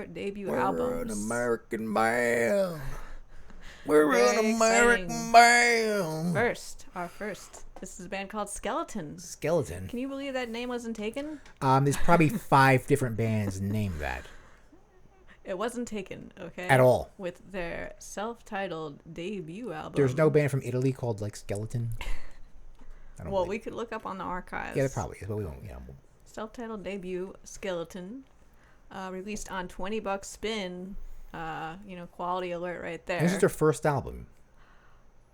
your debut We're albums. an American band. We're Very an American exciting. band. Our first. This is a band called Skeleton. Skeleton. Can you believe that name wasn't taken? There's probably 5 different bands named that. It wasn't taken, okay? At all. With their self-titled debut album. There's no band from Italy called like Skeleton. Well, we could look up on the archives. Yeah, there probably is, but we won't. Self-titled debut, Skeleton, released on $20 spin. Quality alert right there. This is their first album.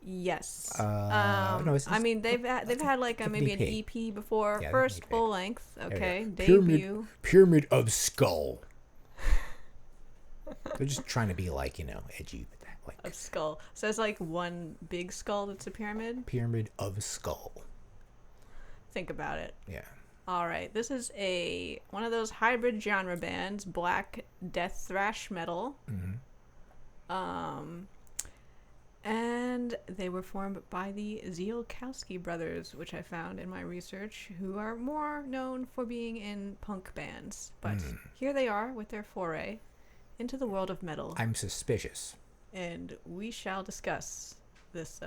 Yes. No, I mean, they've had like maybe an EP before. Yeah, First EP. full length. Okay, Pyramid, debut. Pyramid of Skull. They're just trying to be like, edgy with that. Like Of skull. So it's like one big skull that's a pyramid. Pyramid of Skull. Think about it. Yeah. All right, this is one of those hybrid genre bands, black death thrash metal. Mm-hmm. And they were formed by the Zielkowski brothers, which I found in my research, who are more known for being in punk bands. But here they are with their foray into the world of metal. I'm suspicious. And we shall discuss this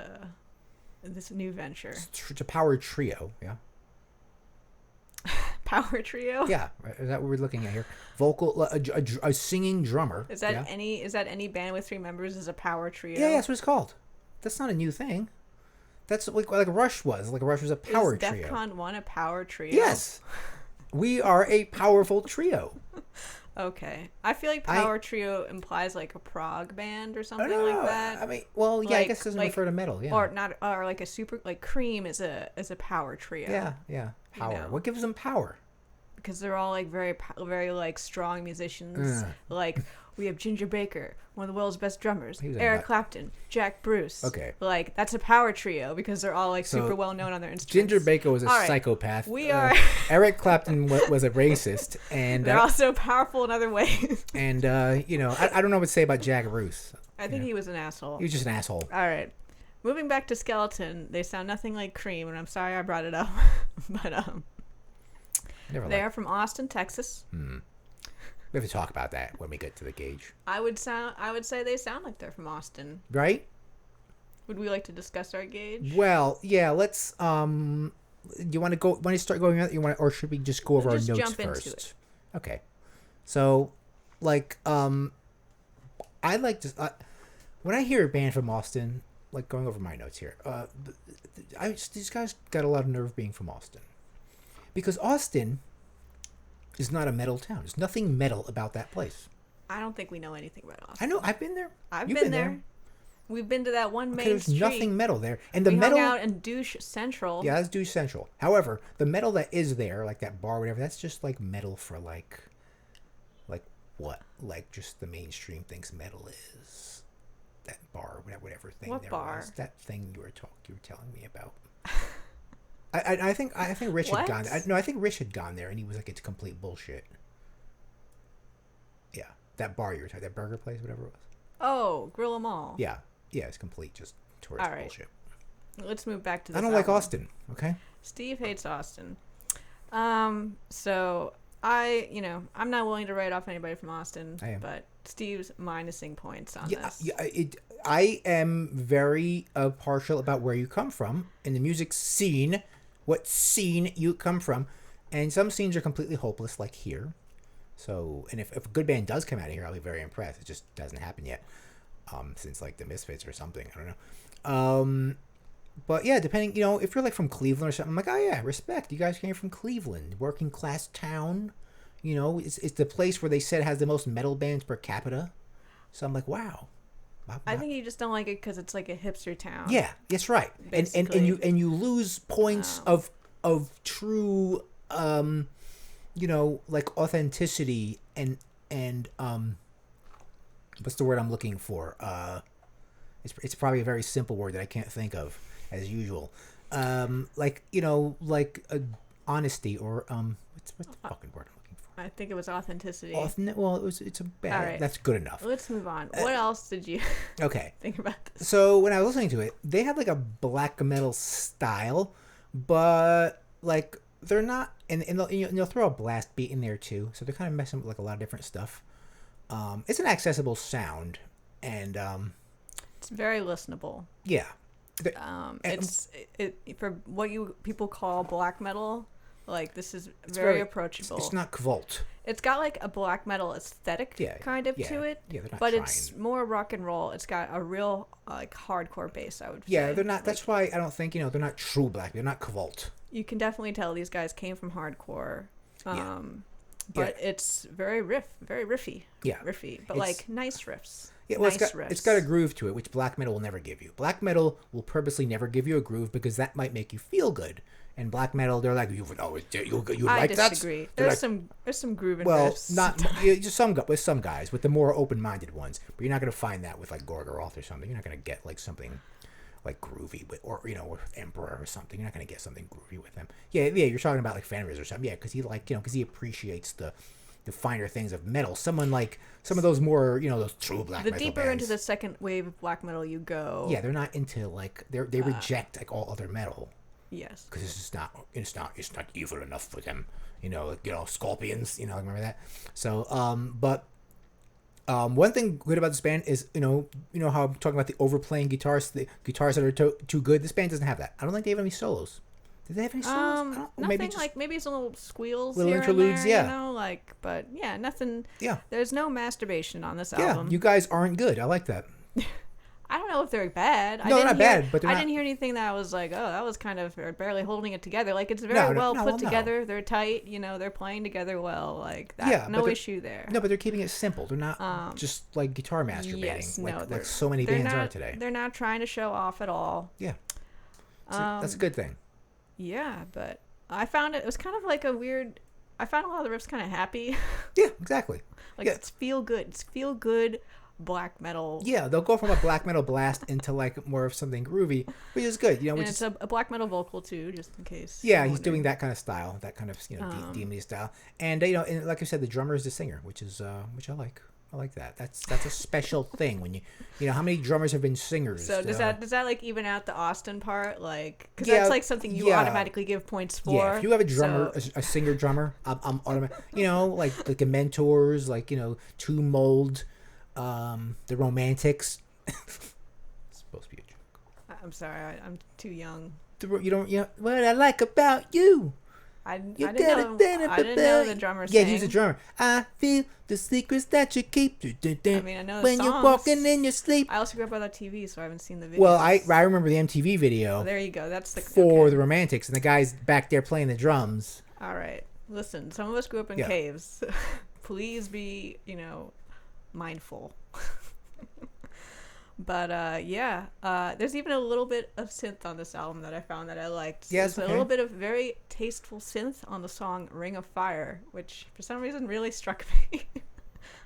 new venture. It's a power trio, yeah. Power trio? Yeah, right. Is that what we're looking at here? Vocal, a singing drummer. Is that any band with 3 members is a power trio? Yeah, that's what it's called. That's not a new thing. That's like Rush was. Like Rush was a power trio. Is DEFCON 1 a power trio? Yes. We are a powerful trio. Okay. I feel like power trio implies like a prog band or something like that. I mean, well, yeah, I guess it doesn't refer to metal, yeah. Or like a super, like Cream is a power trio. Yeah. Power. You know. What gives them power? Because they're all like very like strong musicians. Like we have Ginger Baker, one of the world's best drummers. Eric Clapton, Jack Bruce. Okay. Like that's a power trio because they're all like super well known on their instruments. Ginger Baker was a psychopath. We are. Eric Clapton was a racist, and they're also powerful in other ways. And I don't know what to say about Jack Bruce. I think he was an asshole. He was just an asshole. All right. Moving back to Skeleton, they sound nothing like Cream, and I'm sorry I brought it up, but they are from Austin, Texas. We have to talk about that when we get to the gauge. I would say they sound like they're from Austin. Right? Would we like to discuss our gauge? Well, yeah. Let's. You want to go? Want to start going? Or should we just go over our notes jump first? Into it. Okay. So, like, I like to. When I hear a band from Austin, like going over my notes here, these guys got a lot of nerve being from Austin, because Austin is not a metal town. There's nothing metal about that place. I don't think we know anything about Austin. I know. I've been there. I've been there. We've been to that one main there's street. Nothing metal there, and we hung out in Douche Central. Yeah, that's Douche Central. However, the metal that is there, like that bar, or whatever, that's just like metal for like what? Like just the mainstream thinks metal is. That bar, whatever thing. What there bar? Was. That thing you were telling me about. I think Rich had gone. I think Rich had gone there, and he was like, "It's complete bullshit." Yeah, that bar you were talking, that burger place, whatever it was. Oh, Grill 'Em All. Yeah, it's complete just tourist bullshit. Let's move back to this. I don't like Austin. Okay. Steve hates Austin. So I'm not willing to write off anybody from Austin. I am. But Steve's minusing points on this. Yeah, I am very partial about where you come from in the music scene, what scene you come from, and some scenes are completely hopeless, like here. So, and if a good band does come out of here, I'll be very impressed. It just doesn't happen yet, since like the Misfits or something. I don't know. But yeah, depending, if you're like from Cleveland or something, I'm like, oh yeah, respect. You guys came from Cleveland, working class town. It's the place where they said has the most metal bands per capita. So I'm like, wow. I think you just don't like it because it's like a hipster town. Yeah, that's right. And you lose points of true, like authenticity and what's the word I'm looking for? It's probably a very simple word that I can't think of as usual. Honesty or what's the fucking word I'm looking for? I think it was authenticity. It's a bad. All right. That's good enough. Let's move on. What else did you think about this? So when I was listening to it, they had like a black metal style, but like they're not, and they'll throw a blast beat in there too. So they're kind of messing with like a lot of different stuff. It's an accessible sound, and It's very listenable. yeah. It for what people call black metal. Like, this is very approachable. It's not Kvalt. It's got like a black metal aesthetic kind of to it. Yeah, they're not but trying. It's more rock and roll. It's got a real like hardcore bass, I would say. Yeah, they're not. That's why I don't think they're not true black. They're not Kvalt. You can definitely tell these guys came from hardcore. But it's very riffy. Yeah, riffy, but like nice riffs. Yeah, well, nice it's got a groove to it, which black metal will never give you. Black metal will purposely never give you a groove because that might make you feel good. And black metal, they're like, you like that? I disagree. There's some groove and riffs. Not just with some guys, with the more open-minded ones. But you're not going to find that with like Gorgoroth or something. You're not going to get like something like groovy or with Emperor or something. You're not going to get something groovy with them. Yeah. You're talking about like Fenris or something. Yeah, because he appreciates the finer things of metal. Someone like some of those more, those true black metal. The deeper bands, into the second wave of black metal you go. Yeah, they're not into like they reject like all other metal. Yes. Because it's not evil enough for them. Scorpions. Remember that. So, one thing good about this band is how I'm talking about the overplaying guitars, the guitars that are too good. This band doesn't have that. I don't think they have any solos. Did they have any solos? Nothing, maybe some little squeals, little here interludes, and there, yeah. But yeah, nothing. Yeah. There's no masturbation on this yeah, album. you guys aren't good. I like that. I don't know if they're bad. No, they're not bad, but I didn't hear anything that I was like, oh, that was kind of barely holding it together. Like, it's very well put together. They're tight. They're playing together well. Like that. Yeah, no issue there. No, but they're keeping it simple. They're not just like guitar masturbating like so many bands are today. They're not trying to show off at all. Yeah, that's a good thing. Yeah, but I found it was kind of like a weird. I found a lot of the riffs kind of happy. Yeah, exactly. It's feel good. It's feel good. Black metal. Yeah, they'll go from a black metal blast into like more of something groovy, which is good. And it's a black metal vocal too, just in case. Yeah, he's doing that kind of style, that kind of demony style, and and like I said, the drummer is the singer, which I like. I like that. That's a special thing when how many drummers have been singers. So does that like even out the Austin part, like because that's like something you automatically give points for. Yeah, if you have a drummer, a singer drummer, I'm automatic. Like the Mentors, like Two Mold. The Romantics. It's supposed to be a joke. I'm sorry, I'm too young. What I like about you. I didn't know the drummer sang. Yeah, he's a drummer. I feel the secrets that you keep. I mean, I know the when songs. You're walking in your sleep. I also grew up without TV, so I haven't seen the video. Well, I remember the MTV video. Oh, there you go. That's the the Romantics, and the guy's back there playing the drums. All right, listen. Some of us grew up in caves. Please be, mindful. But there's even a little bit of synth on this album that I found that I liked. Yes, there's a little bit of very tasteful synth on the song Ring of Fire, which for some reason really struck me.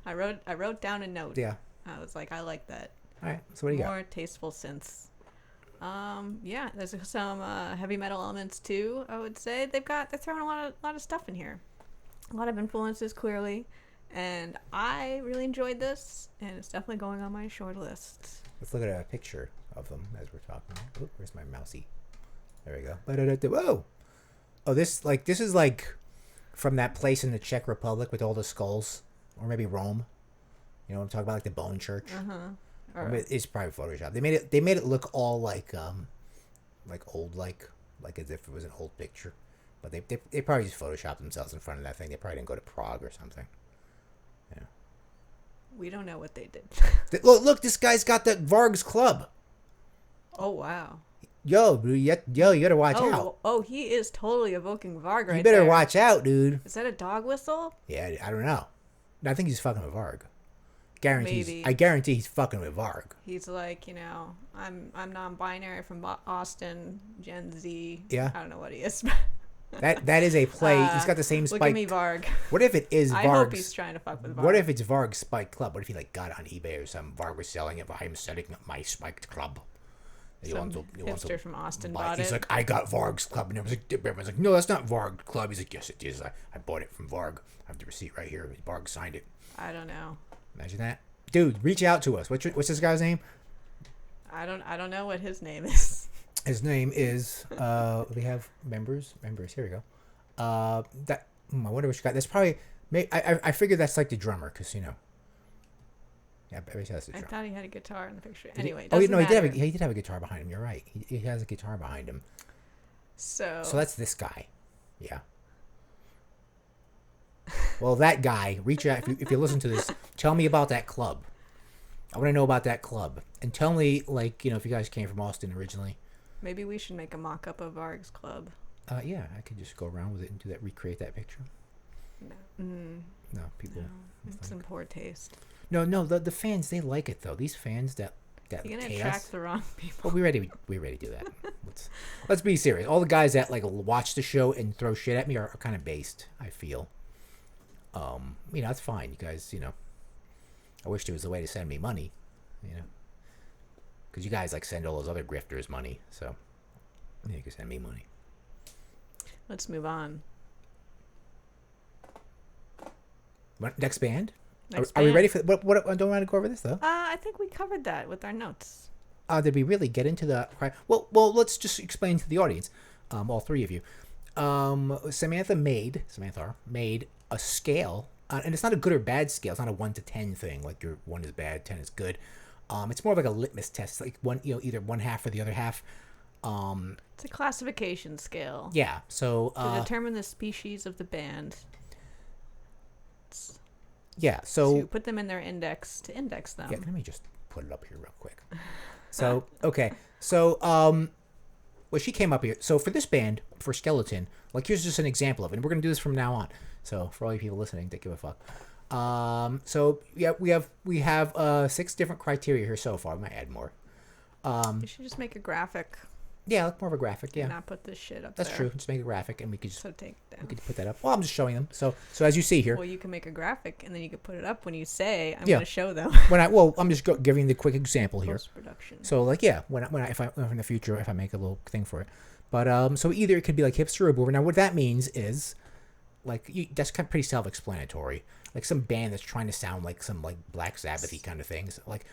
I wrote down a note. Yeah, I was like, I like that. All right, so what do you got? More tasteful synths. There's some heavy metal elements too. I would say they're throwing a lot of stuff in here, a lot of influences clearly. And I really enjoyed this, and it's definitely going on my short list. Let's look at a picture of them as we're talking. Oh, where's my mousey? There we go. Whoa! Oh, this is like from that place in the Czech Republic with all the skulls, or maybe Rome. You know what I'm talking about, like the Bone Church. It's probably Photoshop. They made it look all like old, like as if it was an old picture. But they probably just photoshopped themselves in front of that thing. They probably didn't go to Prague or something. Yeah. We don't know what they did. Look, this guy's got the Varg's club. Oh, wow. Yo, dude, you gotta watch out. Oh, he is totally evoking Varg right there. You better watch out, dude. Is that a dog whistle? Yeah, I don't know. I think he's fucking with Varg. Maybe. I guarantee he's fucking with Varg. He's like, I'm non-binary from Austin, Gen Z. Yeah. I don't know what he is. That is a play. He's got the same spike. Look at me, Varg. What if it is Varg's? I hope he's trying to fuck with Varg. What if it's Varg's Spike Club? What if he got it on eBay or something? Varg was selling it, but I'm setting up my spiked club. Some hipster from Austin bought it. He's like, I got Varg's club, and everyone's like, no, that's not Varg's club. He's like, yes, it is. I bought it from Varg. I have the receipt right here. Varg signed it. I don't know. Imagine that, dude. Reach out to us. What's this guy's name? I don't know what his name is. His name is. We have members. Here we go. I wonder what you got. That's probably. I figured that's like the drummer, because Yeah, Barry has a I drum. thought he had a guitar in the picture. Did Anyway, he? it Oh, doesn't no, matter. he did have a guitar behind him. You're right. He has a guitar behind him. So that's this guy. Yeah. Well, that guy, reach out. If you listen to this, tell me about that club. I want to know about that club. And tell me, like, if you guys came from Austin originally. maybe we should make a mock-up of Varg's club. Yeah, I could just go around with it and do that, recreate that picture. No. No, people. No, it's in poor taste. No, the fans, they like it, though. These fans that You're gonna chaos. attract the wrong people. Well, we already do that. Let's be serious. All the guys that like watch the show and throw shit at me are kind of based, I feel. It's fine. You guys, I wish there was a way to send me money, because you guys like send all those other grifters money. So you can send me money. Let's move on. Next band. Next Are we band. ready for what? I don't want to go over this though. I think we covered that with our notes. Did we really get into the? Well, let's just explain to the audience, all three of you. Samantha made a scale, and it's not a good or bad scale. It's not a 1 to 10 thing. Like your 1 is bad, 10 is good. It's more of like a litmus test. Like one, either one half or the other half. It's a classification scale. Yeah. So to determine the species of the band. Yeah. So to put them in their index to index them. Yeah. Let me just put it up here real quick. So okay. So well, she came up here. So for this band, for Skeleton, like here's just an example of it. And we're gonna do this from now on. So for all you people listening that give a fuck. So yeah, we have 6 different criteria here so far. We might add more. You should just make a graphic. Yeah, like more of a graphic. Yeah, and not put this shit up that's there. true. Just make a graphic, and we could just take it down. we could put that up. Well, I'm just showing them. So as you see here, Well, you can make a graphic, and then you can put it up when you say, "I'm Yeah. going to show them." I'm just giving the quick example here. Post-production. So like if I in the future if I make a little thing for it, but so either it could be like hipster or boomer. Now what that means is like that's kind of pretty self-explanatory. Like some band that's trying to sound like some like Black Sabbath-y kind of things. Like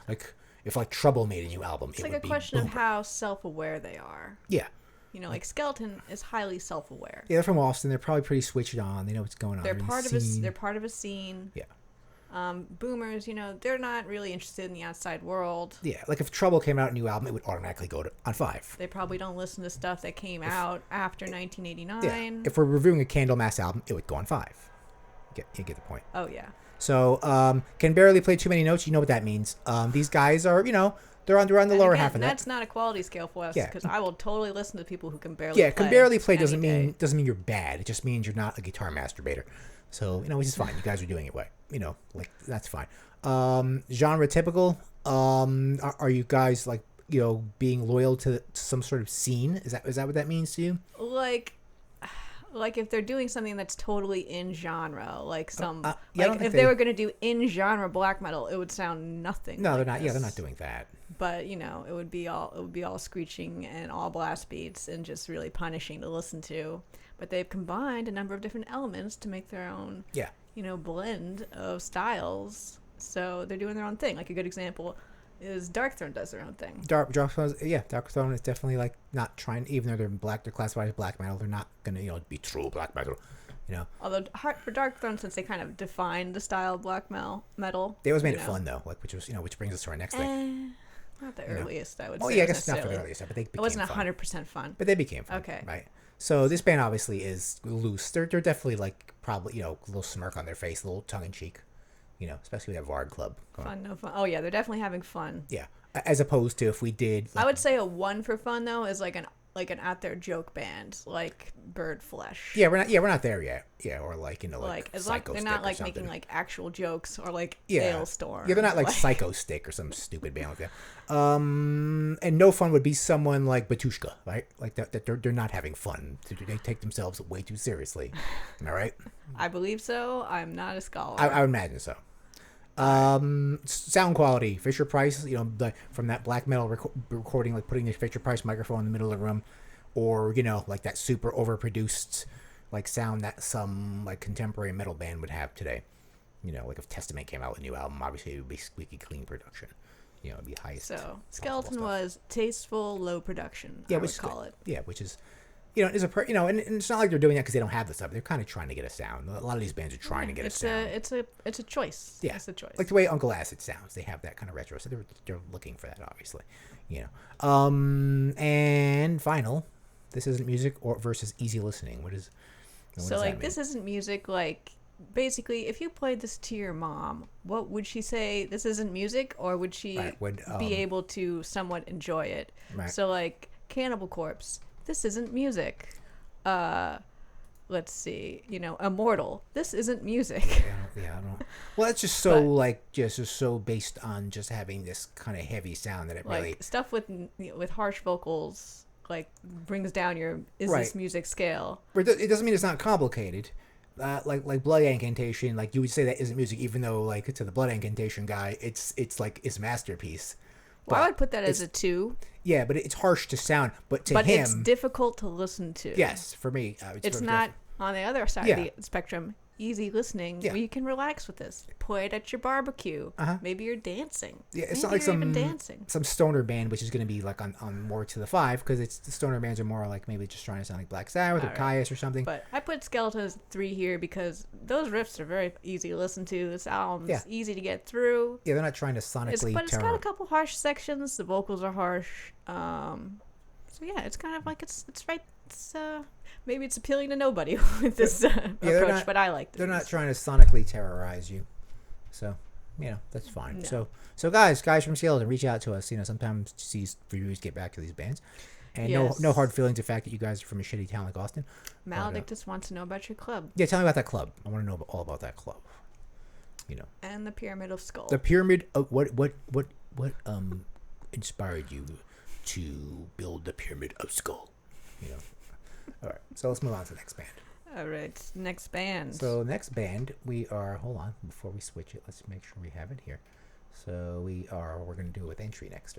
if like Trouble made a new album, It's it like would a be question of boomer. how self-aware they are. Yeah. Like Skeleton is highly self-aware. Yeah, they're from Austin. They're probably pretty switched on. They know what's going on. They're in the part of a. scene. They're part of a scene. Yeah. Boomers, they're not really interested in the outside world. Yeah, like if Trouble came out a new album, it would automatically go on 5. They probably don't listen to stuff that came out after 1989. Yeah. If we're reviewing a Candlemass album, it would go on 5. You get the point. Oh yeah. So can barely play too many notes. You know what that means. These guys are they're on the lower half of that. That's not a quality scale for us. Yeah. Because I will totally listen to people who can barely. Yeah, play can barely play doesn't any day. mean you're bad. It just means you're not a guitar masturbator. So which is fine. You guys are doing it right. Like that's fine. Genre typical. Are you guys like being loyal to some sort of scene? Is that what that means to you? Like if they're doing something that's totally in genre, like some if they they were gonna do in genre black metal, it would sound nothing. No, like they're not. this. Yeah, they're not doing that. But it would be all screeching and all blast beats and just really punishing to listen to. But they've combined a number of different elements to make their own blend of styles. So they're doing their own thing. Like a good example is Darkthrone does their own thing. Darkthrone is definitely like not trying, even though they're classified as black metal, they're not gonna be true black metal. Although for Darkthrone, since they kind of defined the style of black metal, they always made it fun though, like which brings us to our next thing. Not the earliest, I would say. Oh yeah, I guess not for the earliest, but they became it wasn't fun. 100% fun. But they became fun. Okay. Right. So this band obviously is loose. They're definitely like probably a little smirk on their face, a little tongue in cheek. Especially with that Vard Club. Fun, no fun. Oh yeah, they're definitely having fun. Yeah, as opposed to if we did. I would say a 1 for fun though is like an out there joke band like Bird Flesh. Yeah, we're not there yet. Yeah, or like like as Psycho they're Stick not or like something. making like actual jokes or like Yeah. Hailstorm. Yeah, they're not like Psycho Stick or some stupid band like that. And no fun would be someone like Batushka, right? Like that they're not having fun. They take themselves way too seriously. Am I right? I believe so. I'm not a scholar. I would imagine so. Sound quality, Fisher Price, from that black metal recording, like putting the Fisher Price microphone in the middle of the room, or like that super overproduced like sound that some like contemporary metal band would have today. Like if Testament came out with a new album, obviously it would be squeaky clean production. It'd be highest. So Skeleton was tasteful, low production. Yeah, I would call it. Yeah, which is and it's not like they're doing that because they don't have the stuff. They're kind of trying to get a sound. A lot of these bands are trying to get a sound. It's a choice. Yeah, it's a choice. Like the way Uncle Acid sounds. They have that kind of retro. So they're looking for that, obviously. And final, this isn't music or versus easy listening. What does So that mean? this isn't music. Like basically, if you played this to your mom, what would she say? This isn't music, or would she be able to somewhat enjoy it? Right. So like Cannibal Corpse, this isn't music. Let's see, Immortal, this isn't music. I don't. Well, it's just so just so based on just having this kind of heavy sound that it like really stuff with harsh vocals like brings down your this music scale. It doesn't mean it's not complicated. Like Blood Incantation, like you would say that isn't music, even though like to the Blood Incantation guy, it's like his masterpiece. Well, I would put that as a 2. Yeah, but it's harsh to sound. But to him, it's difficult to listen to. Yes, for me, it's not on the other side of the spectrum. Easy listening. Yeah. Where you can relax with this. Play it at your barbecue. Maybe you're dancing. Yeah, it's not like some stoner band, which is going to be like on more to the 5, because the stoner bands are more like maybe just trying to sound like Black Sabbath or Caius or something. But I put Skeletons 3 here because those riffs are very easy to listen to. This album's easy to get through. Yeah, they're not trying to sonically. But it's got a couple harsh sections. The vocals are harsh. So yeah, it's kind of like it's right. It's maybe it's appealing to nobody with this approach, but I like this. They're not trying to sonically terrorize you, so that's fine. No. So guys from Skeleton, reach out to us. Sometimes these reviewers get back to these bands, and no hard feelings. The fact that you guys are from a shitty town like Austin. Maledictus wants to know about your club. Yeah, tell me about that club. I want to know all about that club. And the Pyramid of Skull. The Pyramid of what inspired you to build the Pyramid of Skull? All right, so let's move on to the next band. All right, next band. So next band, hold on, before we switch it, let's make sure we have it here. So we're going to do it with Entry next.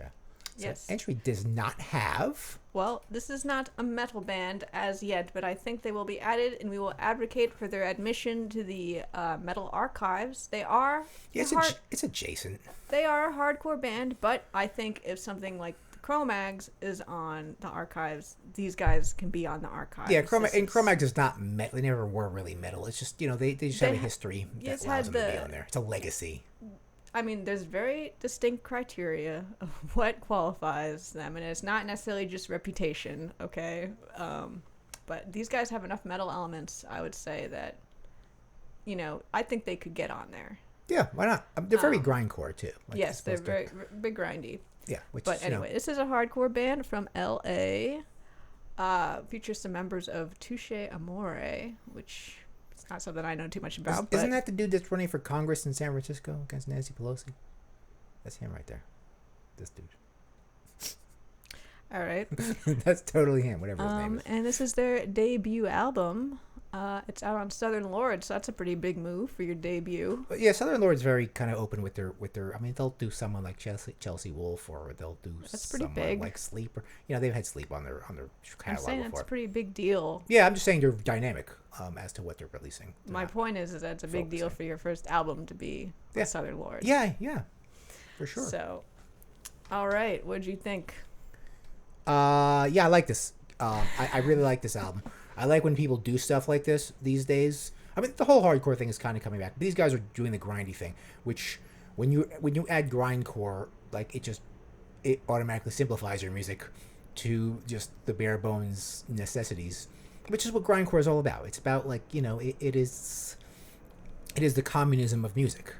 Yes. Entry does not have... Well, this is not a metal band as yet, but I think they will be added, and we will advocate for their admission to the metal archives. They are... Yeah, it's adjacent. They are a hardcore band, but I think if something like Cro-Mags is on the archives, these guys can be on the archives. Yeah, Cro-Mags is not metal. They never were really metal. It's just, they just have a history that allows them to be on there. It's a legacy. I mean, there's very distinct criteria of what qualifies them, and it's not necessarily just reputation, okay? But these guys have enough metal elements, I would say, that, I think they could get on there. Yeah, why not? They're very grindcore, too. Yes, they're very big grindy. Yeah. But anyway, this is a hardcore band from L.A. Features some members of Touche Amore, which... not something I know too much about. Isn't that the dude that's running for Congress in San Francisco against Nancy Pelosi? That's him right there. This dude. All right. That's totally him, whatever his name is. And this is their debut album. It's out on Southern Lord, so that's a pretty big move for your debut. But yeah, Southern Lord's very kind of open with their. I mean, they'll do someone like Chelsea Wolfe, or they'll do someone like Sleep, or they've had Sleep on their catalog I'm saying before. It's a pretty big deal. Yeah, I'm just saying they're dynamic as to what they're releasing. My point is that it's a big deal for your first album to be Southern Lord. Yeah, for sure. So, all right, what'd you think? Yeah, I like this. I really like this album. I like when people do stuff like this these days. I mean, the whole hardcore thing is kind of coming back. But these guys are doing the grindy thing, which when you add grindcore, like it automatically simplifies your music to just the bare bones necessities, which is what grindcore is all about. It's about it is the communism of music.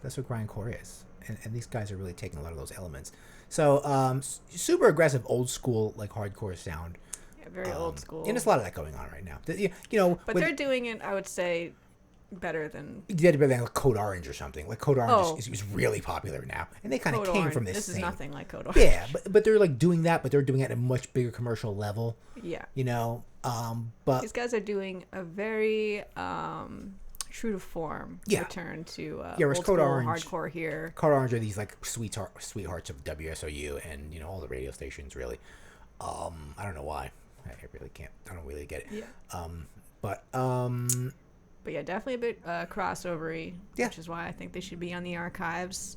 That's what grindcore is, and these guys are really taking a lot of those elements. So super aggressive, old school like hardcore sound. Very old school. And there's a lot of that going on right now. But they're doing it, I would say, better than... better than like Code Orange or something. Like Code Orange is really popular now. And they kind of came from this This is nothing like Code Orange. Yeah, but they're like doing that, but they're doing it at a much bigger commercial level. Yeah. But... These guys are doing a very true to form return to old school hardcore here. Code Orange are these like sweethearts of WSOU and, all the radio stations, really. I don't know why. I really can't. I don't really get it. Yeah. But yeah, definitely a bit crossovery, which is why I think they should be on the archives.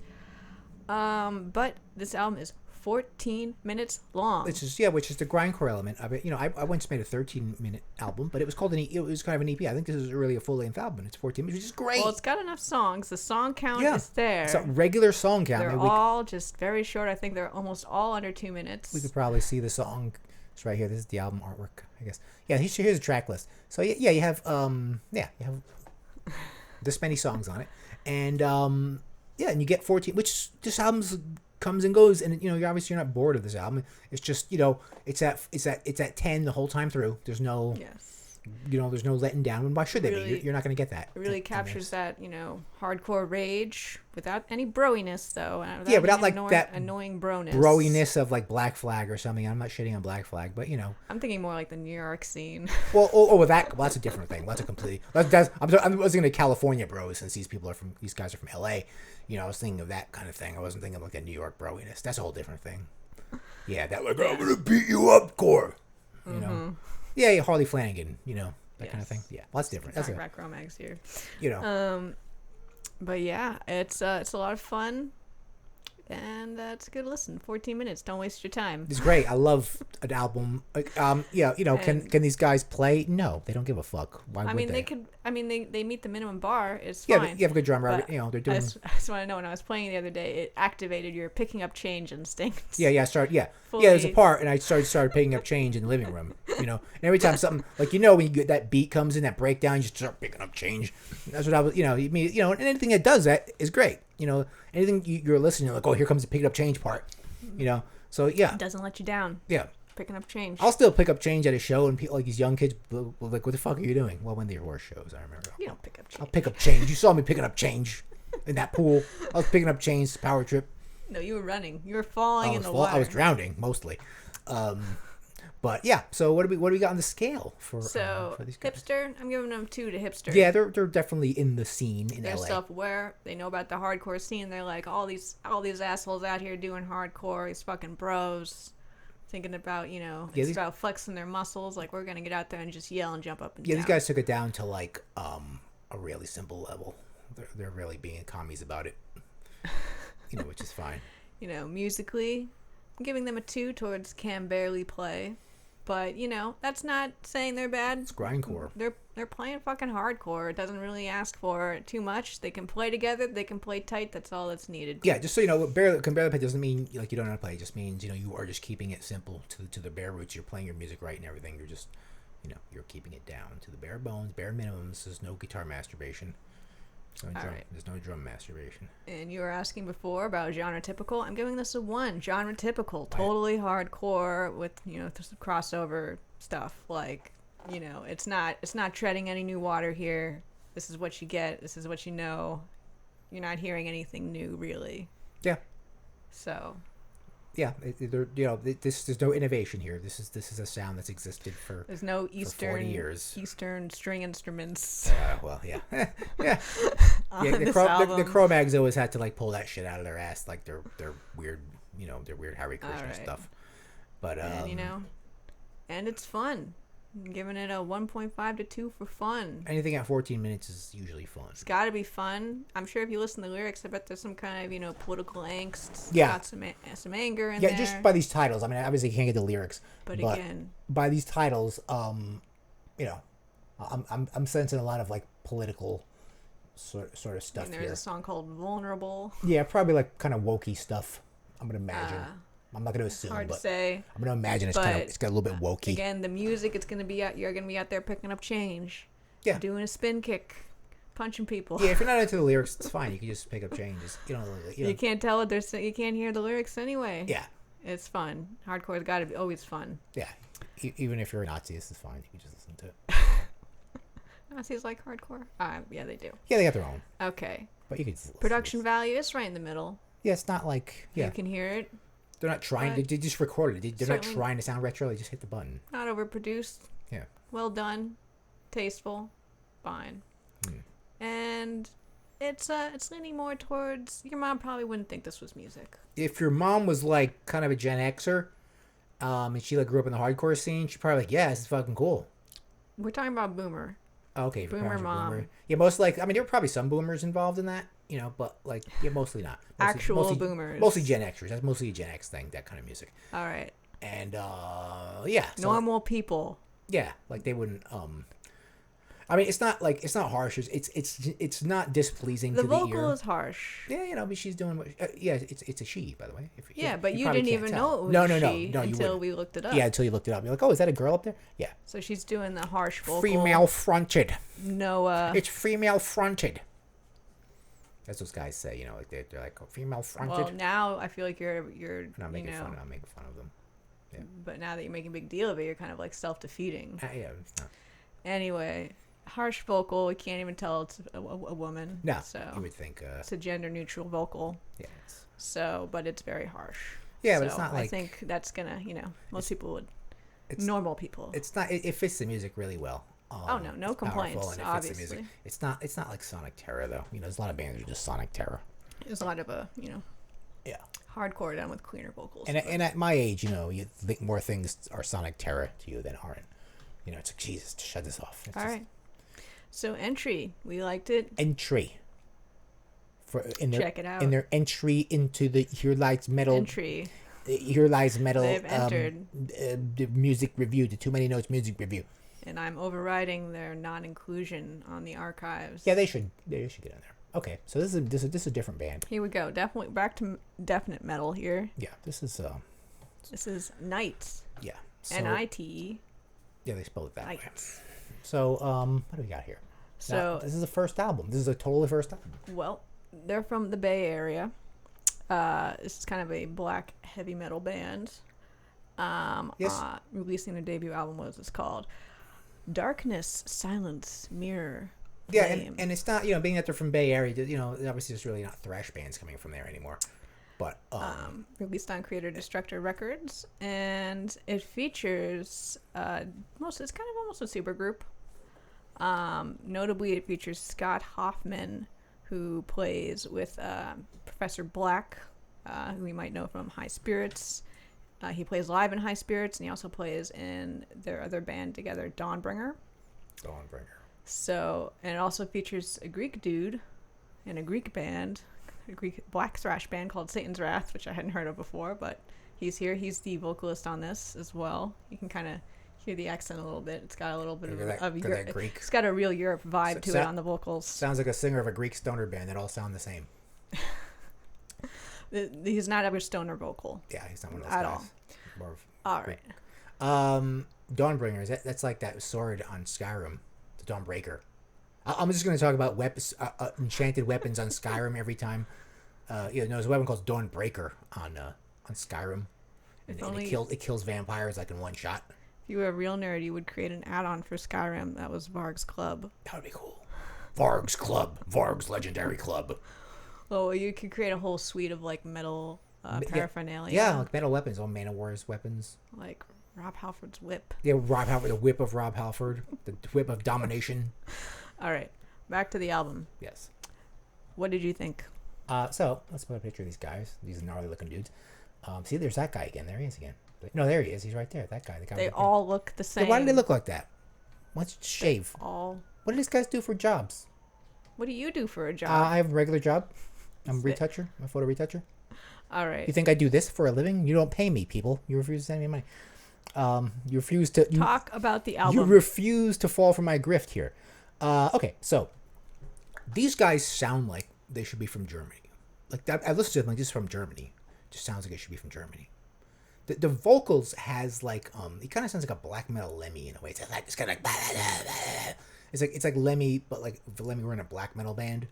But this album is 14 minutes long. Which is the grindcore element of it. You know, I once made a 13-minute album, but it was called it was kind of an EP. I think this is really a full-length album. It's 14 minutes, which is great. Well, it's got enough songs. The song count is there. It's a regular song count. They're all just very short. I think they're almost all under 2 minutes. We could probably see the song. It's right here. This is the album artwork, I guess. Yeah, here's a track list. So yeah, you have you have this many songs on it, and and you get 14. Which this album's comes and goes, and you know, you're obviously not bored of this album. It's just, you know, it's at 10 the whole time through. There's no there's no letting down. And why should they be? You're not going to get that. It really captures that, you know, hardcore rage without any broiness, though. Without like that annoying broness. Broiness of like Black Flag or something. I'm not shitting on Black Flag, but you know, I'm thinking more like the New York scene. Well, that's a different thing. That's a completely. I was thinking of California bros, since these guys are from L.A. You know, I was thinking of that kind of thing. I wasn't thinking of like a New York broiness. That's a whole different thing. Yeah, that like, I'm gonna beat you up, core. You know, yeah, Harley Flanagan. You know, that kind of thing. Yeah, well, that's different. That's Rack Romags here. You know. But yeah, it's a lot of fun, and it's a good listen. 14 minutes. Don't waste your time. It's great. I love an album. Yeah, you know, can these guys play? No, they don't give a fuck. Why would they? They could. I mean, they meet the minimum bar. It's yeah, fine. you have a good drummer. You know, they're doing. I just want to know, when I was playing the other day, it activated your picking up change instincts. Yeah. There's a part, and I started picking up change in the living room. You know, and every time something like, you know, when you get that beat comes in, that breakdown, you just start picking up change. That's what I was. You know, and anything that does that is great. You know, anything you're listening, you're like, oh, here comes the picking up change part. You know, so yeah, it doesn't let you down. Yeah. Picking up change. I'll still pick up change at a show, and people, like these young kids, will like, what the fuck are you doing? Well, when they were shows, I remember. You don't pick up change. I'll pick up change. You saw me picking up change in that pool. I was picking up change, power trip. No, you were running. You were falling in the water. I was drowning, mostly. But yeah, so what do we got on the scale for these guys? Hipster, I'm giving them 2 to hipster. Yeah, they're definitely in the scene in they're LA. Self-aware. They know about the hardcore scene. They're like, all these assholes out here doing hardcore. These fucking bros. Thinking about, you know, it's about flexing their muscles. Like, we're gonna get out there and just yell and jump up and down. These guys took it down to like a really simple level. They're really being commies about it. You know, which is fine. You know, musically, I'm giving them a 2 towards Can Barely Play. But, you know, that's not saying they're bad. It's grindcore. They're playing fucking hardcore. It doesn't really ask for too much. They can play together. They can play tight. That's all that's needed. Yeah, just so you know, can barely play doesn't mean like you don't know how to play. It just means, you know, you are just keeping it simple to the bare roots. You're playing your music right and everything. You're just, you know, you're keeping it down to the bare bones, bare minimums. There's no guitar masturbation. There's no drum masturbation. And you were asking before about genre typical. I'm giving this a 1. Genre typical, totally hardcore with, you know, some crossover stuff. Like, you know, it's not treading any new water here. This is what you get. This is what you know. You're not hearing anything new, really. Yeah. So. Yeah, there's no innovation here. This is a sound that's existed for. There's no for 40 years. Eastern string instruments. Well, yeah, yeah. The Cro-Mags always had to like pull that shit out of their ass, like their weird, you know, their weird Hare Krishna stuff. But and, you know, and it's fun. I'm giving it a 1.5 to 2 for fun. Anything at 14 minutes is usually fun. It's got to be fun. I'm sure if you listen to the lyrics, I bet there's some kind of, you know, political angst. Yeah. Got some anger in there. Yeah, just by these titles. I mean, obviously you can't get the lyrics. But again, by these titles, you know, I'm sensing a lot of like political sort of stuff here. There's a song called "Vulnerable." Yeah, probably like kind of wokey stuff. I'm gonna imagine. I'm not going to assume, hard but to say. I'm going to imagine it's got a little bit wokey. Again, the music, you're going to be out there picking up change. Yeah. Doing a spin kick, punching people. Yeah, if you're not into the lyrics, it's fine. You can just pick up changes. You can't tell it. You can't hear the lyrics anyway. Yeah. It's fun. Hardcore's got to be always fun. Yeah. Even if you're a Nazi, this is fine. You can just listen to it. Nazis like hardcore? Yeah, they do. Yeah, they got their own. Okay. But you can just listen. Production value is right in the middle. Yeah, it's not like... Yeah. You can hear it. They're not trying to. They just recorded it. They're not trying to sound retro. They just hit the button. Not overproduced. Yeah. Well done. Tasteful. Fine. And it's leaning more towards, your mom probably wouldn't think this was music. If your mom was like kind of a Gen Xer, and she like grew up in the hardcore scene, she'd probably like, yeah, this is fucking cool. We're talking about boomer. Okay. Boomer mom. Boomer. Yeah, most like, I mean, there were probably some boomers involved in that. you know, but like mostly not. Actual boomers. Mostly Gen Xers. That's mostly a Gen X thing. That kind of music. All right. And yeah, so, Normal people. yeah, like they wouldn't. I mean, it's not harsh. It's not displeasing The to the ear. vocal is harsh. Yeah, you know, but she's doing what. Yeah, it's a she, by the way. But you probably didn't can't even tell. know it was no, she you until wouldn't. we looked it up. Yeah, until you looked it up. You're like, oh, is that a girl up there? Yeah. So she's doing the harsh vocal. Female fronted. No. It's female fronted. That's what those guys say. You know, like they're like, oh, female fronted. Well, now I feel like you're I'm making fun. I'm making fun of them. Yeah. But now that you're making a big deal of it, you're kind of like self-defeating. Yeah, it's not. Anyway, harsh vocal. You can't even tell it's a woman. No, so you would think. It's a gender-neutral vocal. Yeah. But it's very harsh. Yeah, but it's not like. I think that's gonna, most people would. Normal people. It's not. It fits the music really well. No complaints. Obviously, it's not like Sonic Terror though. You know, there's a lot of bands that are just Sonic Terror. There's a lot of Yeah. hardcore done with cleaner vocals. And at my age, you know, you think more things are Sonic Terror to you than aren't. You know, it's like, Jesus, shut this off. All right. So entry, we liked it. Entry. Check it out. In their entry into the hereliesmetal. Entry. Hereliesmetal. They've entered. The music review, the Too Many Notes music review. And I'm overriding their non-inclusion on the archives. Yeah, they should get in there. Okay, so this is a different band. Here we go. Definitely back to definite metal here. Yeah, this is Nite. Yeah. So, Nite. Yeah, they spelled it that Nite. way. So, what do we got here? So now, this is the first album. This is a totally first album. Well, they're from the Bay Area. This is kind of a black heavy metal band. Yes. Releasing their debut album. What is this called? Darkness, Silence, Mirror. Yeah, and it's not, being that they're from Bay Area, obviously there's really not thrash bands coming from there anymore. But released on Creator Destructor Records, and it features it's kind of almost a supergroup. Notably, it features Scott Hoffman, who plays with Professor Black, who we might know from High Spirits. He plays live in High Spirits, and he also plays in their other band together, Dawnbringer. So, and it also features a Greek dude in a Greek band, a Greek black thrash band called Satan's Wrath, which I hadn't heard of before, but he's here. He's the vocalist on this as well. You can kind of hear the accent a little bit. It's got a little bit of Europe. Greek. It's got a real Europe vibe to it on the vocals. Sounds like a singer of a Greek stoner band that all sound the same. He's not ever stoner vocal. Yeah, he's not one of those at guys. all. More of All right. Dawnbringer, that's like that sword on Skyrim, the Dawnbreaker. I'm just going to talk about weapons, enchanted weapons on Skyrim every time. There's a weapon called Dawnbreaker on Skyrim, and it kills vampires like in one shot. If you were a real nerd, you would create an add-on for Skyrim that was Varg's Club. That would be cool. Varg's Club, Varg's Legendary Club. Oh, you could create a whole suite of like metal paraphernalia. Yeah, like metal weapons, all Man-O-War's weapons. Like Rob Halford's whip. Yeah, Rob Halford, the whip of Rob Halford, the whip of domination. All right, back to the album. Yes. What did you think? So let's put a picture of these guys. These gnarly looking dudes. See, there's that guy again. There he is again. No, there he is. He's right there. That guy. The guy. They all look the same. Why do they look like that? Why don't you shave? What do these guys do for jobs? What do you do for a job? I have a regular job. I'm a retoucher. I'm a photo retoucher. All right. You think I do this for a living? You don't pay me, people. You refuse to send me money. You refuse to talk about the album. You refuse to fall for my grift here. Okay, so these guys sound like they should be from Germany. Like that, I listened to them like this is from Germany. Just sounds like it should be from Germany. The vocals has like it kind of sounds like a black metal Lemmy in a way. It's kind of like it's like Lemmy, but like if Lemmy were in a black metal band,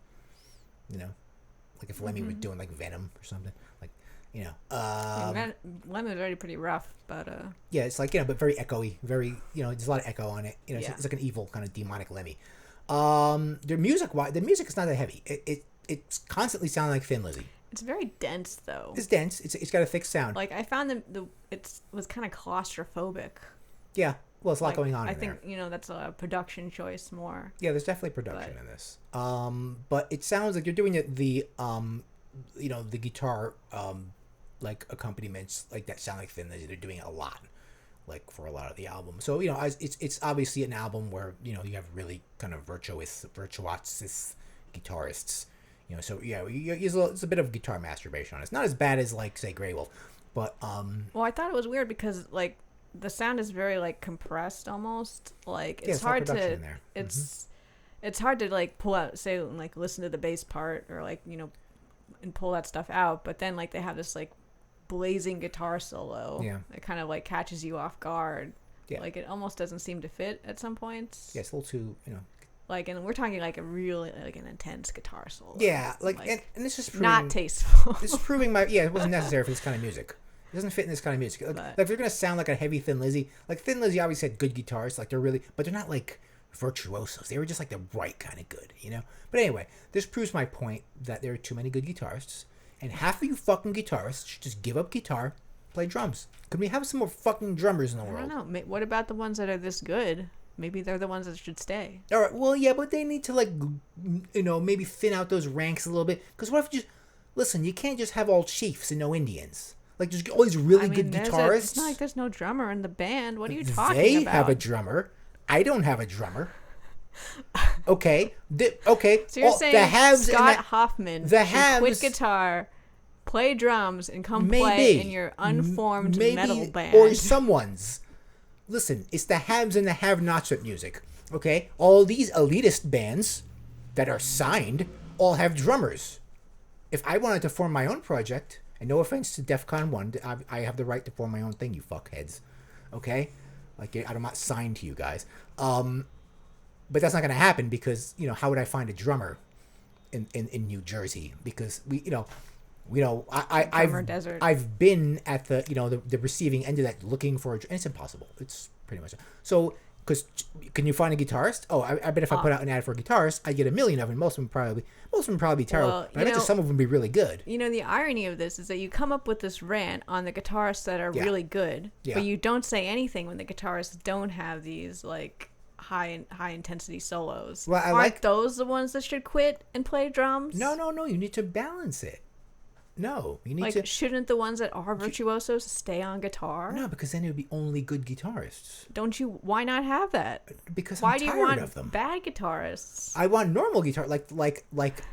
like if Lemmy was doing like Venom or something, like Lemmy was already pretty rough, but yeah, it's like but very echoey, very there's a lot of echo on it. It's like an evil kind of demonic Lemmy. The music is not that heavy. It's constantly sounding like Thin Lizzy. It's very dense though. It's dense. It's got a thick sound. Like I found it was kind of claustrophobic. Yeah. Well, it's a lot going on. I think that's a production choice more. Yeah, there's definitely production in this. But it sounds like you're doing the guitar like accompaniments like that sound like Thin Lizzy. They're doing it a lot, like for a lot of the album. So it's obviously an album where you have really kind of virtuous guitarists. So yeah, it's a bit of guitar masturbation on it. It's not as bad as like say Grey Wolf, but Well, I thought it was weird because like the sound is very like compressed almost. Like it's yeah, hard production to in there. it's hard to like pull out, say, like listen to the bass part or like and pull that stuff out. But then like they have this like blazing guitar solo. Yeah. It kind of like catches you off guard. Yeah. Like it almost doesn't seem to fit at some points. Yeah, it's a little too Like, and we're talking like a really like an intense guitar solo. Yeah, like and this is proving, not tasteful. This is proving it wasn't necessary for this kind of music. It doesn't fit in this kind of music. Like if you're gonna sound like a heavy Thin Lizzy, like Thin Lizzy obviously had good guitarists, like but they're not like virtuosos. They were just like the right kind of good, But anyway, this proves my point that there are too many good guitarists, and half of you fucking guitarists should just give up guitar, play drums. Could we have some more fucking drummers in the world? I don't know. What about the ones that are this good? Maybe they're the ones that should stay. All right. Well, yeah, but they need to like, maybe thin out those ranks a little bit. Because what if you just listen? You can't just have all chiefs and no Indians. Like there's all these really good guitarists. It's not like there's no drummer in the band. What are you talking They about? have a drummer. I don't have a drummer. Okay. Okay. So you're saying the haves Scott and Hoffman the should quit haves, guitar, play drums, and come maybe, play in your unformed metal band? Or someone's. Listen, it's the haves and the have-nots of music, okay? All these elitist bands that are signed all have drummers. If I wanted to form my own project, and no offense to DEF CON 1, I have the right to form my own thing, you fuckheads, okay? Like, I'm not signed to you guys. But that's not going to happen because, how would I find a drummer in New Jersey? Because I've been at the receiving end of that looking for and it's impossible. It's pretty much so. Because can you find a guitarist? Oh, I bet if I put out an ad for a guitarist, I get a million of them. Most of them probably be terrible. Well, but I bet you some of them be really good. The irony of this is that you come up with this rant on the guitarists that are really good, but you don't say anything when the guitarists don't have these like high intensity solos. Well, aren't those the ones that should quit and play drums? No. You need to balance it. No, you need to. Shouldn't the ones that are virtuosos stay on guitar? No, because then it would be only good guitarists. Don't you? Why not have that? Because why I'm do you tired want of them. Bad guitarists? I want normal guitar, like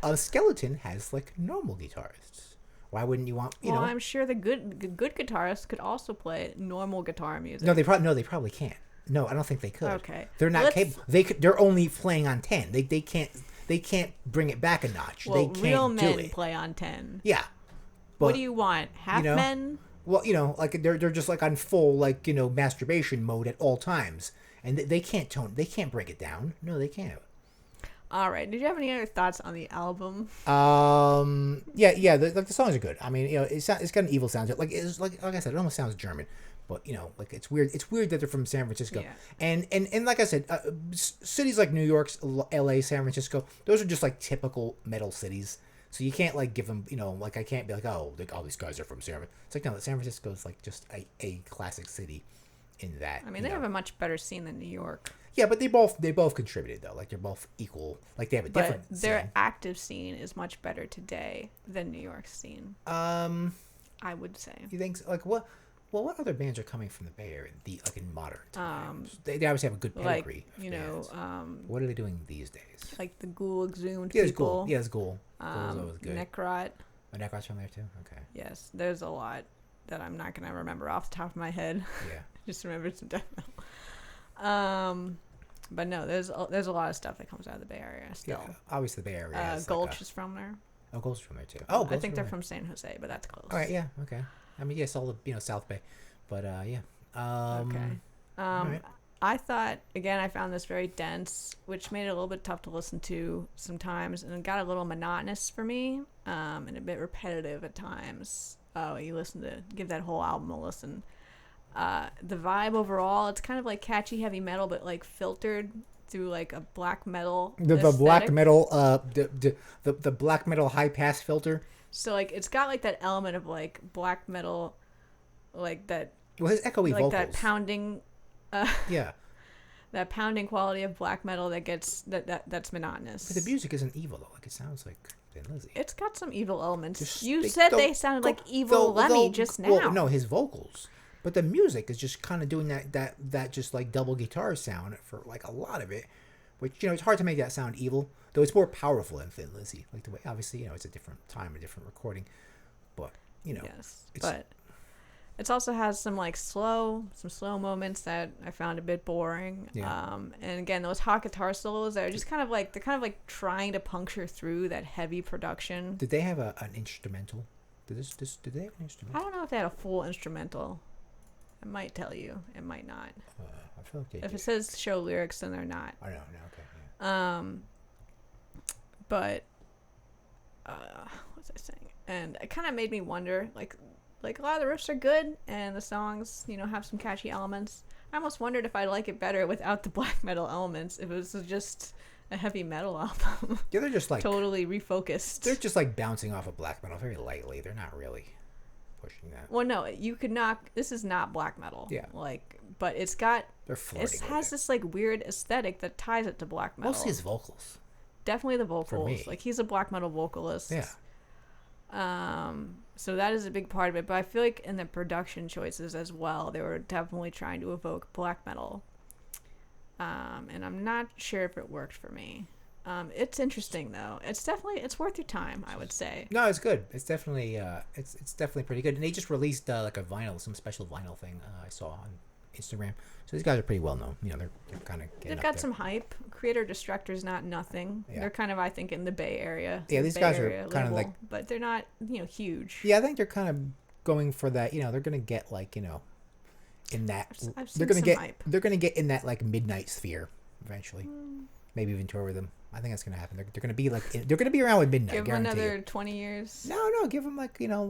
a skeleton has like normal guitarists. Why wouldn't you want? Well, I'm sure the good guitarists could also play normal guitar music. No, they probably can't. No, I don't think they could. Okay, they're not capable. They're only playing on 10. They can't bring it back a notch. Well, they can't real do men it. play on 10. Yeah. But, what do you want? Half men? Well, like they're just like on full masturbation mode at all times, and they can't break it down. No, they can't. All right. Did you have any other thoughts on the album? Yeah. The songs are good. I mean, it's got an evil sound. Like I said, it almost sounds German. But like it's weird. It's weird that they're from San Francisco. Yeah. And like I said, cities like New York, L.A., San Francisco, those are just like typical metal cities. So you can't like give them, like I can't be like, oh, all these guys are from San Francisco. It's like no, San Francisco is like just a classic city in that. I mean, they have a much better scene than New York. Yeah, but they both contributed though. Like they're both equal. Like they have a different. But their active scene is much better today than New York's scene. I would say. You think so? Like what? Well, what other bands are coming from the Bay Area? Like in modern times, they obviously have a good pedigree. What are they doing these days? Like the Ghoul Exhumed people. People. Yeah, it's Ghoul. Ghoul's always good. Necrot. Oh, Necrot's from there too. Okay. Yes, there's a lot that I'm not gonna remember off the top of my head. Yeah. Just remembered some death metal. But no, there's a lot of stuff that comes out of the Bay Area still. Yeah, obviously the Bay Area. Gulch is from there. Oh, Gulch is from there too. Oh, I think they're from San Jose, but that's close. All right. Yeah. Okay. I mean, yes, all the South Bay, but yeah. Okay. Right. I thought again, I found this very dense, which made it a little bit tough to listen to sometimes, and it got a little monotonous for me, and a bit repetitive at times. You give that whole album a listen. The vibe overall, it's kind of like catchy heavy metal, but like filtered through like a black metal. The black metal, the black metal high pass filter. So like it's got like that element of like black metal, like that. Well, his echoey like vocals. That pounding. Yeah. That pounding quality of black metal that's monotonous. But the music isn't evil though. Like it sounds like Thin Lizzy. It's got some evil elements. They sounded like evil Lemmy just now. Well, no, his vocals. But the music is just kind of doing that just like double guitar sound for like a lot of it. which it's hard to make that sound evil, though it's more powerful than Thin Lizzy. Like the way, obviously, it's a different time, a different recording, but yes, but it also has some slow moments that I found a bit boring. Yeah. And again, those hot guitar solos that are just kind of like trying to puncture through that heavy production. Did they have an instrumental? Did they have an instrumental? I don't know if they had a full instrumental. It might tell you. It might not. I feel like they If did. it says show lyrics, then they're not. I know. Okay. Yeah. But what was I saying? And it kind of made me wonder, like a lot of the riffs are good, and the songs, have some catchy elements. I almost wondered if I'd like it better without the black metal elements. If it was just a heavy metal album. Yeah, they're just totally refocused. They're just bouncing off of black metal very lightly. They're not really pushing that. Well, no, you could not. This is not black metal. Yeah. But it's got. They're flirting. It has this weird aesthetic that ties it to black metal. Mostly his vocals. Definitely the vocals. For me. He's a black metal vocalist. Yeah. So that is a big part of it, but I feel like in the production choices as well, they were definitely trying to evoke black metal. And I'm not sure if it worked for me. It's interesting though. It's worth your time, I would say. No, it's good. It's definitely it's definitely pretty good. And they just released some special vinyl thing I saw on Instagram. So these guys are pretty well known. They're kind of they've got some hype. Creator Destructor's not nothing. Yeah. They're kind of, I think, in the Bay Area. Yeah, these guys are kind of but they're not huge. Yeah, I think they're kind of going for that. They're gonna get in that. I've seen they're gonna some get hype. they're gonna get in that midnight sphere eventually. Maybe even tour with them. I think that's gonna happen. They're gonna be they're gonna be around with Midnight. Give them another 20 years. No, give them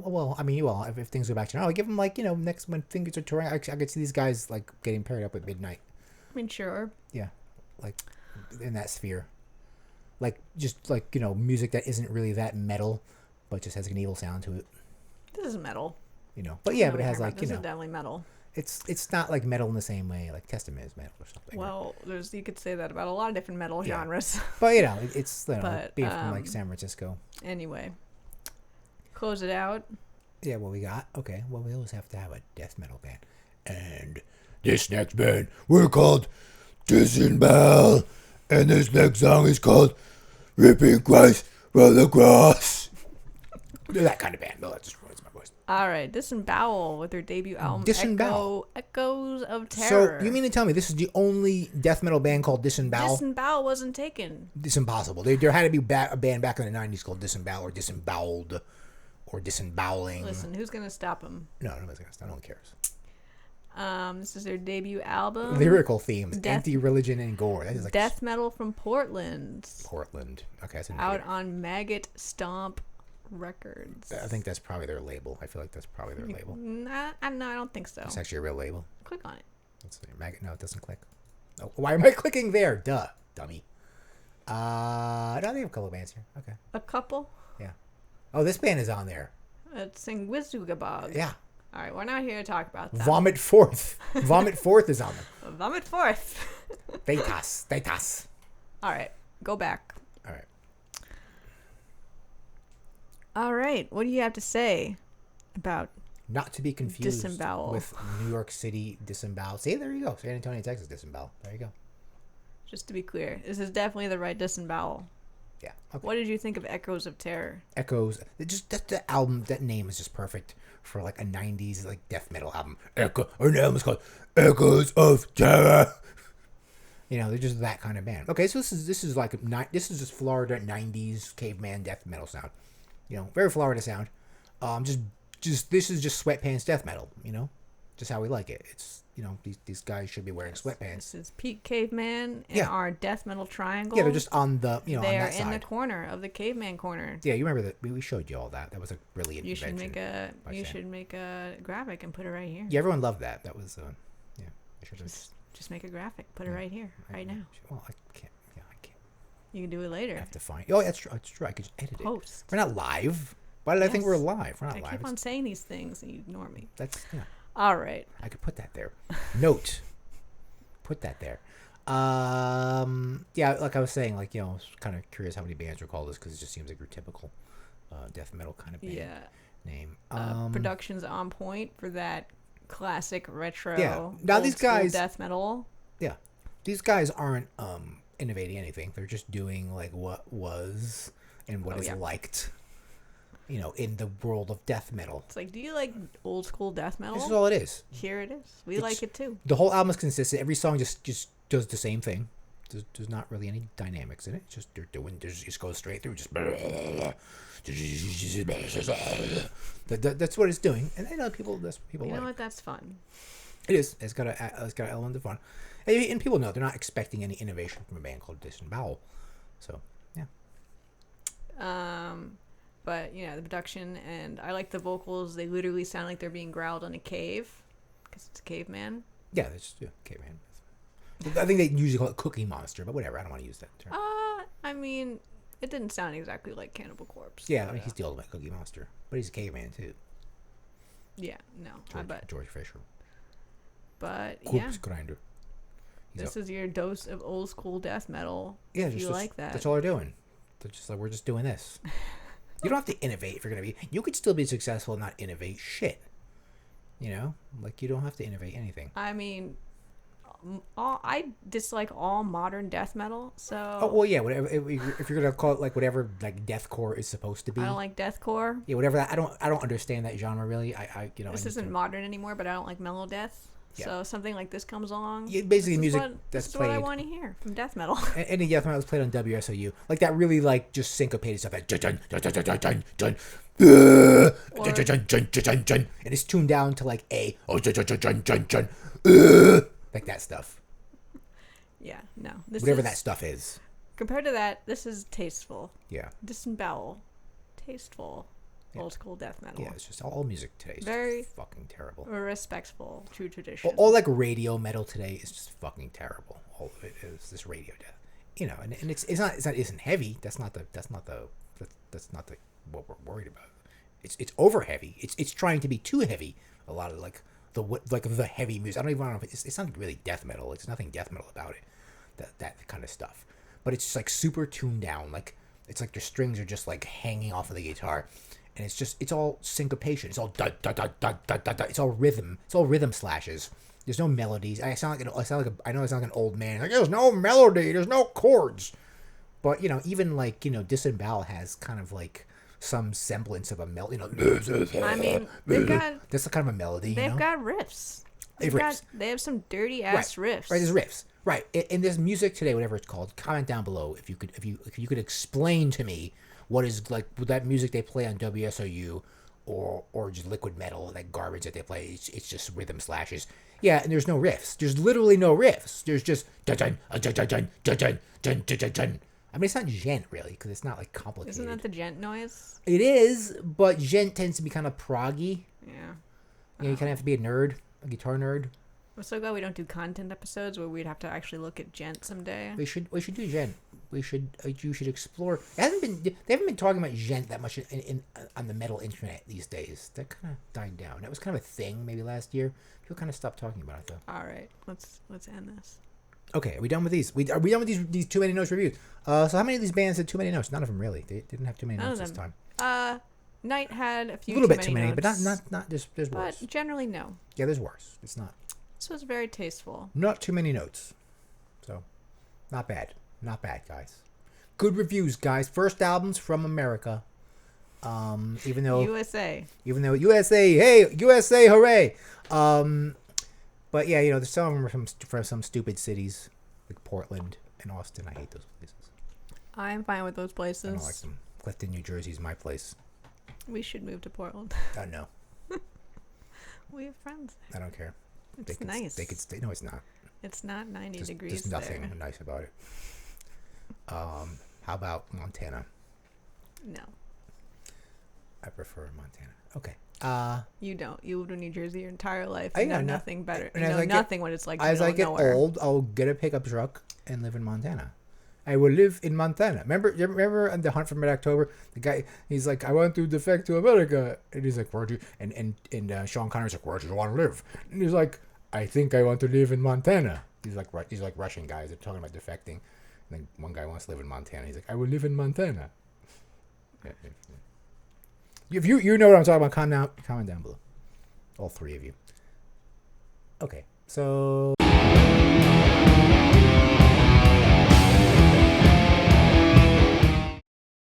well, I mean, if things go back to normal, give them next when things are touring. I could see these guys getting paired up with Midnight. I mean, sure. Yeah, in that sphere, just music that isn't really that metal, but just has an evil sound to it. This is metal. But yeah, but it has this is definitely metal. It's not metal in the same way Testament is metal or something. Well, you could say that about a lot of different metal genres. But it's being from San Francisco. Anyway, close it out. Yeah, what we got? Okay, well, we always have to have a death metal band, and this next band we're called Disembowel, and this next song is called Ripping Christ from the Cross. They're that kind of band. No, that just ruins my voice. All right, Disembowel with their debut album, Disembowel. Echoes of Terror. So you mean to tell me this is the only death metal band called Disembowel? Disembowel wasn't taken. It's impossible. There had to be a band back in the 90s called Disembowel or Disemboweled or Disemboweling. Listen, who's gonna stop them? No, nobody's gonna stop. No one cares. This is their debut album. Lyrical themes, anti-religion and gore. That is death metal from Portland. Portland. Okay, that's out on Maggot Stomp Records. I think that's probably their label. I feel like that's probably their label. No, I don't think so. It's actually a real label. Click on it. Let's see. Maggot. No, it doesn't click. Oh, why am I clicking there? Duh, dummy. No, they have a couple of bands here. Okay. A couple? Yeah. Oh, this band is on there. It's Sing Wizugabog. Yeah. All right, we're not here to talk about that. Vomit Forth. Vomit Forth is on them. Vomit Forth. Thetas. All right, go back. All right. All right, what do you have to say about not to be confused Disembowel with New York City Disembowel? See, there you go. San Antonio, Texas Disembowel. There you go. Just to be clear, this is definitely the right Disembowel. Yeah. Okay. What did you think of Echoes of Terror? Echoes. Just the album. That name is just perfect for a '90s death metal album. Our album is called Echoes of Terror. They're just that kind of band. Okay, so this is just Florida '90s caveman death metal sound. Very Florida sound. Just this is just sweatpants death metal. Just how we like it. It's these guys should be wearing sweatpants. This is Peak Caveman and our death metal triangle. Yeah, they're just on the they on are that side. in the corner of the caveman corner. Yeah, you remember that we showed you all that. That was a brilliant invention. You should make a graphic and put it right here. Yeah, everyone loved that. That was yeah. I should just make a graphic. Put it right here, right now. Well, I can't. Yeah, I can't. You can do it later. I have to find. Oh, that's true. That's true. I could just edit Post. it. We're not live. Why did I think we're live? We're not live. I keep on saying these things and you ignore me. That's all right. I could put that there. Note. Put that there. Yeah, like I was saying, I was kind of curious how many bands were called this because it just seems like your typical death metal kind of band name. Production's on point for that classic retro. Yeah. Now these guys death metal. Yeah, these guys aren't innovating anything. They're just doing like what was and what is liked. You know, in the world of death metal. It's like, do you like old school death metal? This is all it is. Here it is. We like it too. The whole album is consistent. Every song just does the same thing. There's not really any dynamics in it. It's just just goes straight through. Just that's what it's doing. And I know people. That's what people like. You know what? That's fun. It is. It's got an element of fun, and people know they're not expecting any innovation from a band called Disembowel. So yeah. But you know the production, and I like the vocals. They literally sound like they're being growled in a cave, because it's a caveman. Yeah, it's caveman. I think they usually call it Cookie Monster, but whatever. I don't want to use that term. I mean, it didn't sound exactly like Cannibal Corpse. Yeah, I mean, he's the ultimate Cookie Monster, but he's a caveman too. Yeah, no, George Fisher. But Corpse grinder. This is your dose of old school death metal. Yeah, if you like that. That's all they're doing. They're just like, we're just doing this. You don't have to innovate if you're gonna be. You could still be successful and not innovate shit. You know, like you don't have to innovate anything. I mean, I dislike all modern death metal. So. Oh well, yeah. Whatever. If you're gonna call it like whatever like deathcore is supposed to be. I don't like deathcore. Yeah, whatever that. I don't understand that genre really. This isn't modern anymore, but I don't like mellow death. Yeah. So something like this comes along. Yeah, basically music that's played. This is what I want to hear from death metal. Any death metal that's played on WSOU, like that really like just syncopated stuff, like dun dun dun dun dun dun dun, and it's tuned down to like a like that stuff. Yeah, no. Whatever that stuff is. Compared to that, this is tasteful. Yeah. Disembowel, tasteful. Yeah. Old school death metal. Yeah, it's just all music today is very fucking terrible. Respectful, true tradition. All like radio metal today is just fucking terrible. All of it is this radio death, you know, and it isn't heavy. That's not the what we're worried about. It's over heavy. It's trying to be too heavy. A lot of the heavy music. I don't even know if it's not really death metal. It's nothing death metal about it. That kind of stuff. But it's just like super tuned down. Like it's like your strings are just like hanging off of the guitar. And it's all syncopation. It's all da da da da da da da. It's all rhythm. It's all rhythm slashes. There's no melodies. I know I sound like an old man. Like there's no melody. There's no chords. But you know, even like Disembowel has kind of like some semblance of a melody. I mean, that's kind of a melody. They've got riffs. They have some dirty ass riffs. Right, there's riffs. Right, and there's music today, whatever it's called. Comment down below if you could explain to me. What is like that music they play on WSOU or just liquid metal, that garbage that they play? It's just rhythm slashes. Yeah, and there's no riffs. There's literally no riffs. There's just dun dun dun dun dun dun dun dun dun dun. I mean, it's not djent really because it's not like complicated. Isn't that the djent noise? It is, but djent tends to be kind of proggy. Yeah. You kind of have to be a nerd, a guitar nerd. We're so glad we don't do content episodes where we'd have to actually look at djent someday. We should do djent. You should explore. They haven't been talking about djent that much on the metal internet these days. That kind of died down. That was kind of a thing maybe last year. People kind of stopped talking about it though. All right, let's end this. Okay, are we done with these? Are we done with these too many notes reviews? So how many of these bands had too many notes? None of them really. They didn't have too many notes this time. Nite had a few. A little bit too many, but not. There's worse. But generally, no. Yeah, there's worse. It's not. This was very tasteful. Not too many notes. So, not bad. Not bad, guys. Good reviews, guys. First albums from America. Even though USA, hey, USA, hooray! But yeah, there's some of them from some stupid cities like Portland and Austin. I hate those places. I'm fine with those places. I don't like them. Clifton, New Jersey is my place. We should move to Portland. No. We have friends. I don't care. It's nice. They could stay. No, it's not. It's not 90 degrees. There's nothing nice about it. How about Montana? No. I prefer Montana. Okay. You don't. You lived in New Jersey your entire life. I know nothing better. You know nothing what it's like to as I get nowhere. old, I'll get a pickup truck and live in Montana. I will live in Montana. Remember on the Hunt for Mid-October? The guy, he's like, I want to defect to America. And he's like, where do you... And Sean Connery's like, where do you want to live? And he's like, I think I want to live in Montana. These like Russian guys. They're talking about defecting. And then one guy wants to live in Montana. He's like, I will live in Montana. If you know what I'm talking about, comment down below. All three of you. Okay. So